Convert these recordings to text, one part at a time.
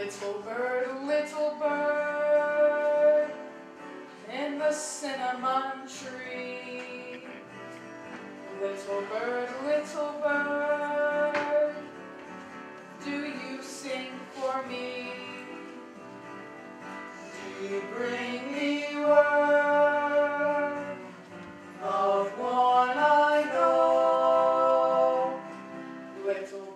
little bird, in the cinnamon tree. Little bird, do you sing for me? Do you bring me word of one I know? Little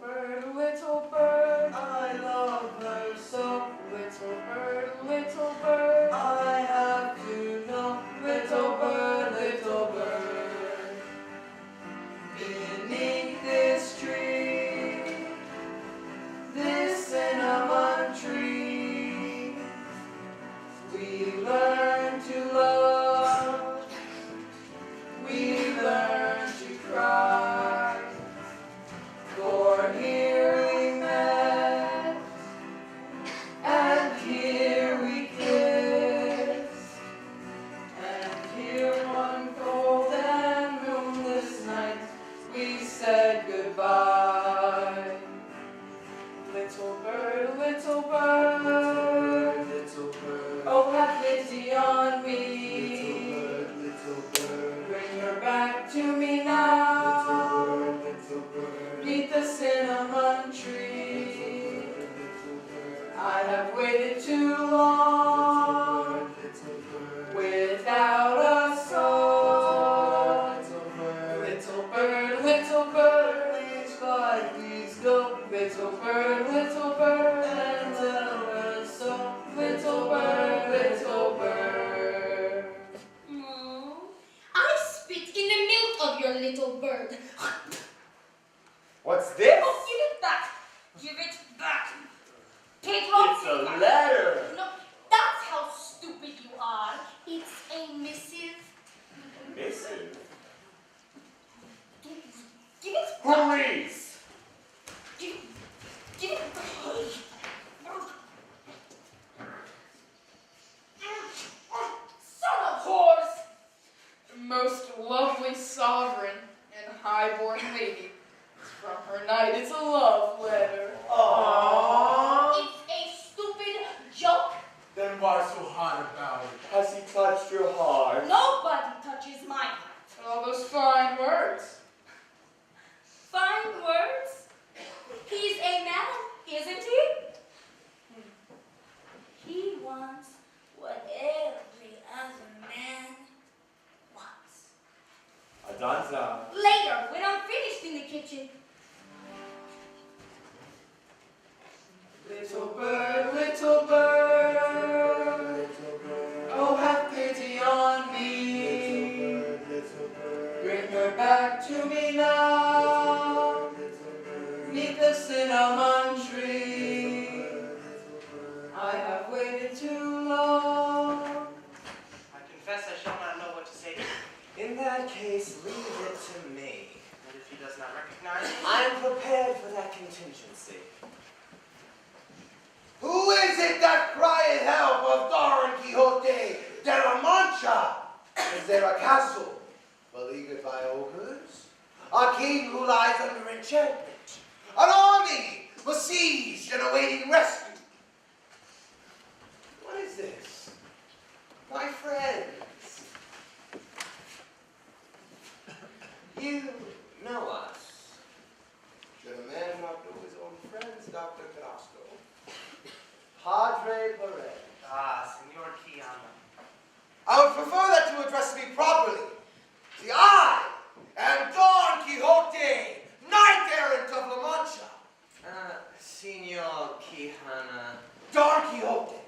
bird, I love her so. Little bird, I have to know. Little bird, beneath this tree, this cinnamon tree, we learn to love, we learn to cry, for here we met, and here we kiss, and here one cold and moonless night we said goodbye. Little bird, oh have pity on me. Little bird, bring her back to me now. Beneath the cinnamon tree, I have waited too long without a song. Little bird, please fly, please go. Little bird, and tell her so. Little bird. I spit in the milk of your little bird. What's this? Oh, give it back. Give it back. Pedro. It's a letter. No, that's how stupid you are. It's a missive. Missive? Give it back. Police! Give it back. Son of horse. Most lovely sovereign and high-born lady. From her knight, it's a love letter. Aww. It's a stupid joke. Then why so hard about it? Has he touched your heart? Nobody touches my heart. And all those fine words. Fine words? He's a man, isn't he? He wants what every other man wants. Adanza. Later, when I'm finished in the kitchen. Little bird, oh have pity on me. Bring her back to me now. Neath the cinnamon tree, I have waited too long. I confess I shall not know what to say. In that case, leave it to me. And if he does not recognize me, I am prepared for that contingency. Who is it that crieth help of Don Quixote de la Mancha? Is there a castle beleaguered by ogres? A king who lies under enchantment? An army besieged and awaiting rescue? What is this? My friends, You know us. should a man not know his own friends, Dr. Carrasco? Padre Perez. Senor Quijano. I would prefer that you address me properly. See, I am Don Quixote, knight-errant of La Mancha. Senor Quijana. Don Quixote.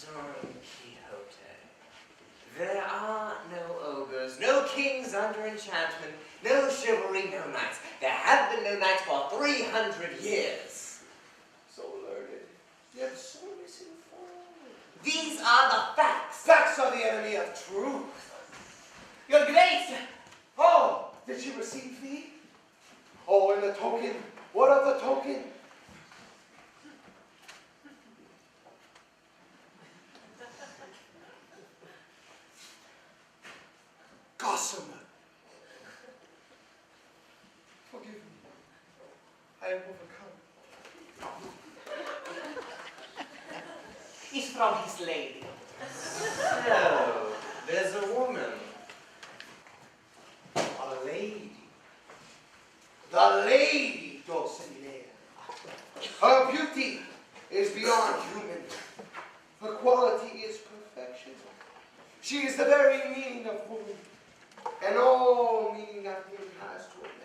Don Quixote. There are no ogres, no kings under enchantment, no chivalry, no knights. There have been no knights for 300 years. So learned, yet so misinformed. These are the facts. Facts are the enemy of truth. Your Grace! Oh, did she receive thee? Oh, and the token. What of the token? Gossamer. Forgive me. I am overcome. is from his lady. So, there's a woman. A lady. The lady Dulcinea. Her beauty is beyond human. Her quality is perfection. She is the very meaning of woman. And all meaning that woman has to